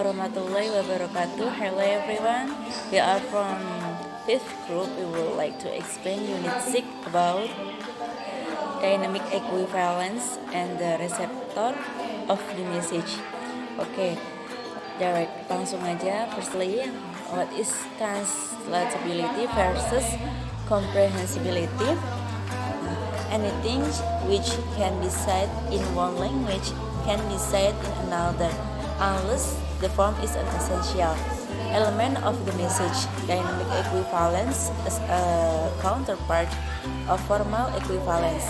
warahmatullahi wabarakatuh. Hello everyone. We are from fifth group. We would like to explain unit 6 about dynamic equivalence and the receptor of the message. Okay, direct langsung aja. Firstly, what is translatability versus comprehensibility? Anything which can be said in one language can be said in another, unless the form is an essential element of the message. Dynamic equivalence is a counterpart of formal equivalence.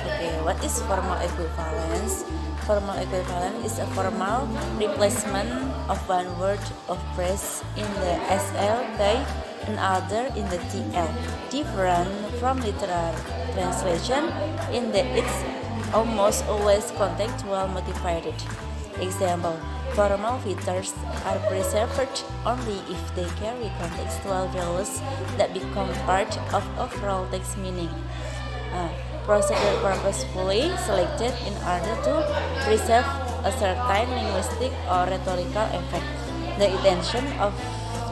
Okay, what is formal equivalence? Formal equivalence is a formal replacement of one word of phrase in the SL by another in the TL, different from literal translation in that it's almost always contextual motivated. Example, formal features are preserved only if they carry contextual values that become part of overall text meaning. Procedure purposefully selected in order to preserve a certain linguistic or rhetorical effect. The intention of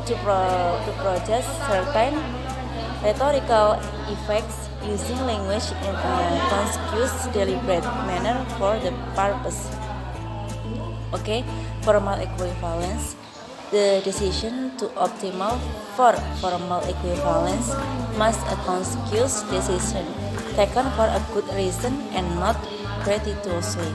to produce certain rhetorical effects using language in a conscious, deliberate manner for the purpose. Okay, formal equivalence. The decision to optimal for formal equivalence must a conscious decision taken for a good reason and not gratuitously.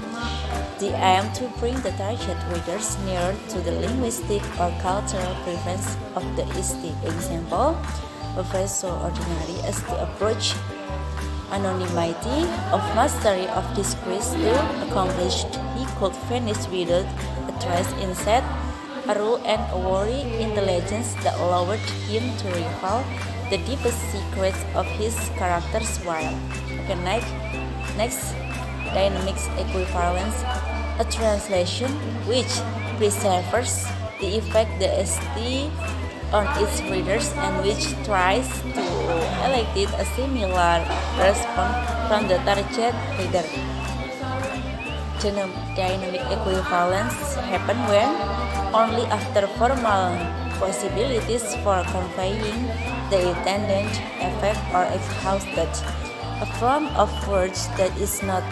The aim to bring the target readers nearer to the linguistic or cultural preference of the ISTI. Example, a phrase so ordinary as to approach anonymity of mastery of discourse to accomplished he could finish without a trace instead a rule and a worry intelligence that allowed him to reveal the deepest secrets of his character's while. Okay, next dynamics equivalence, a translation which preserves the effect the ST on its readers and which tries to elicit a similar response from the target reader. Dynamic equivalence happen when only after formal possibilities for conveying the intended effect are exhausted. A form of words that is not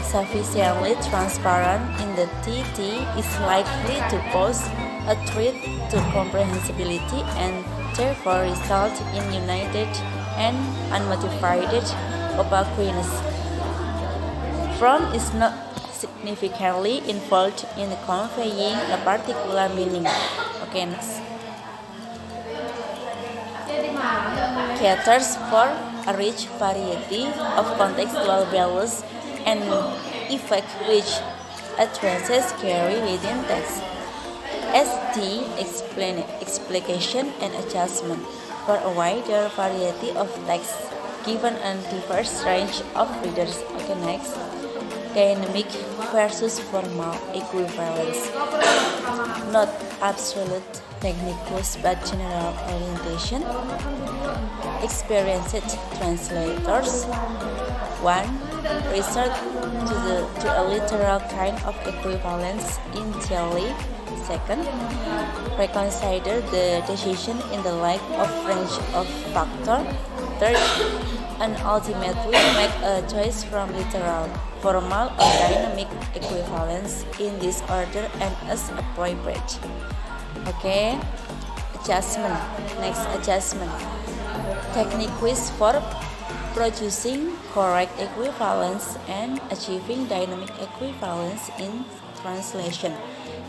sufficiently transparent in the TT is likely to pose a threat to comprehensibility and therefore result in united and unmotivated opaqueness. Form is not significantly involved in conveying a particular meaning. Okay, next. Caters for a rich variety of contextual values and effects which utterances carry within text. ST explication and adjustment for a wider variety of texts given a diverse range of readers. Okay, next. Dynamic versus formal equivalence. Not absolute technicals but general orientation. Experienced translators. 1. Resort to a literal kind of equivalence in theory. 2nd, reconsider the decision in the light of range of factors. 3rd, and ultimately make a choice from literal, formal, or dynamic equivalence in this order and as appropriate. Okay, adjustment. Next, adjustment. Techniques for producing correct equivalence and achieving dynamic equivalence in translation.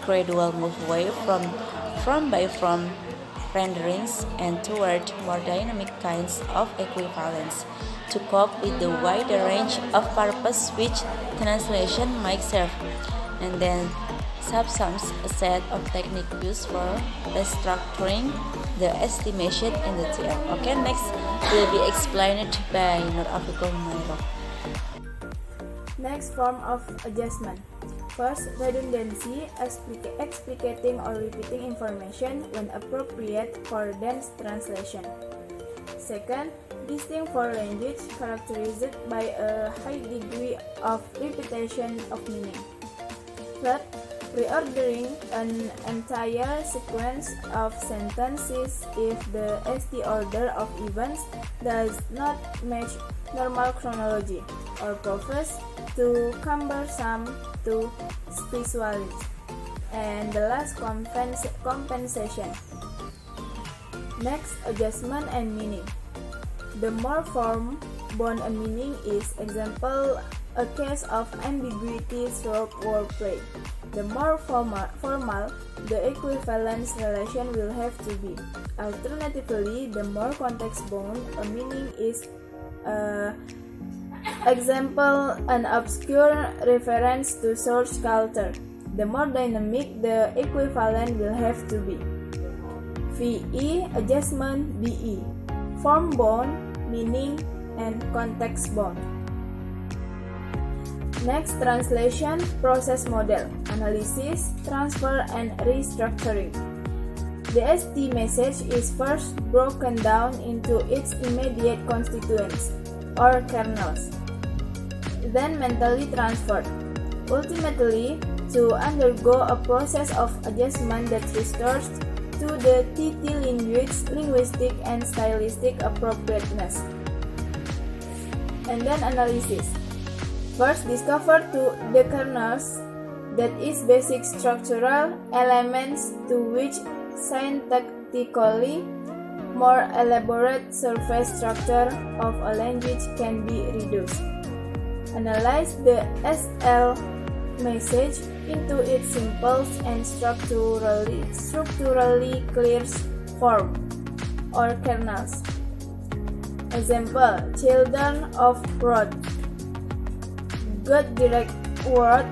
Gradual move away from renderings and toward more dynamic kinds of equivalence to cope with the wider range of purpose which translation might serve. And then subsumes a set of techniques used for restructuring the estimation in the TL. Okay, next will be explained by Nur Afiqul Humairah. Next form of adjustment. First, redundancy, explicating or repeating information when appropriate for dense translation. Second, distinct for language characterized by a high degree of repetition of meaning. Third, reordering an entire sequence of sentences if the ST order of events does not match normal chronology or proves too cumbersome to visualize. And the last, compensation. Next, adjustment and meaning. The more form bound a meaning is, example, a case of ambiguity through wordplay. The more formal the equivalence relation will have to be. Alternatively, the more context-bound a meaning is, example, an obscure reference to source culture. The more dynamic the equivalent will have to be. VE, adjustment, BE, form-bound, meaning, and context-bound. Next, translation process model, analysis, transfer, and restructuring. The ST message is first broken down into its immediate constituents, or kernels, then mentally transferred, ultimately to undergo a process of adjustment that restores to the TT linguistic and stylistic appropriateness. And then analysis. First, discover to the kernels, that is, basic structural elements to which syntactically more elaborate surface structure of a language can be reduced. Analyze the SL message into its simple and structurally clear form, or kernels. Example, children of wrath. God direct word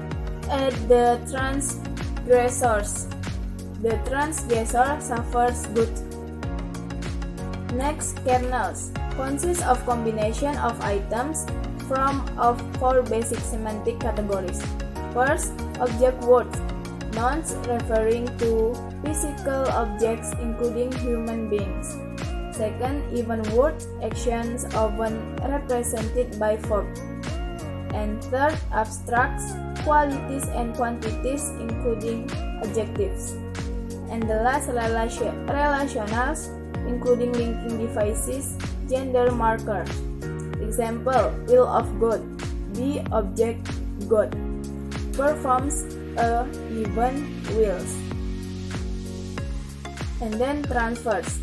at the transgressors. The transgressor suffers good. Next, kernels consists of combination of items from of four basic semantic categories. First, object words, nouns referring to physical objects including human beings. Second, even words, actions often represented by verbs. And third, abstracts, qualities and quantities including adjectives. And the last, relationals, including linking devices, gender markers. Example, will of God, the object God, performs a given wills. And then transfers.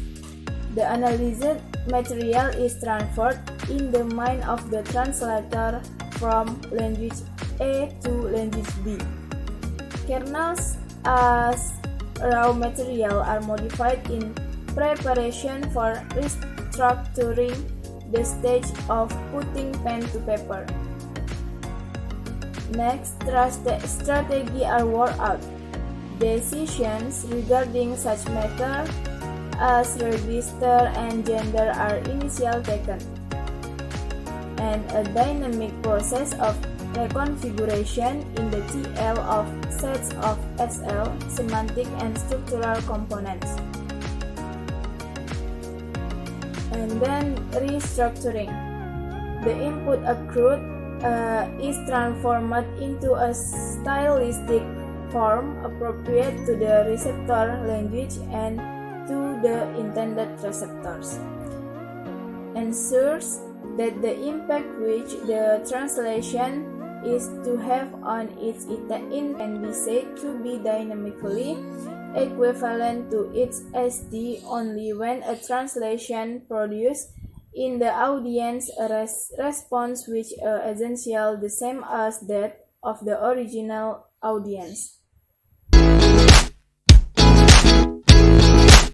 The analyzed material is transferred in the mind of the translator from language A to language B. Kernels as raw material are modified in preparation for restructuring, the stage of putting pen to paper. Next, strategy are worked out. Decisions regarding such matter as register and gender are initially taken, and a dynamic process of reconfiguration in the TL of sets of SL, semantic and structural components. And then restructuring. The input accrued is transformed into a stylistic form appropriate to the receptor language and to the intended receptors. Ensures that the impact which the translation is to have on its intent can be said to be dynamically equivalent to its ST only when a translation produces in the audience a response which is essentially the same as that of the original audience.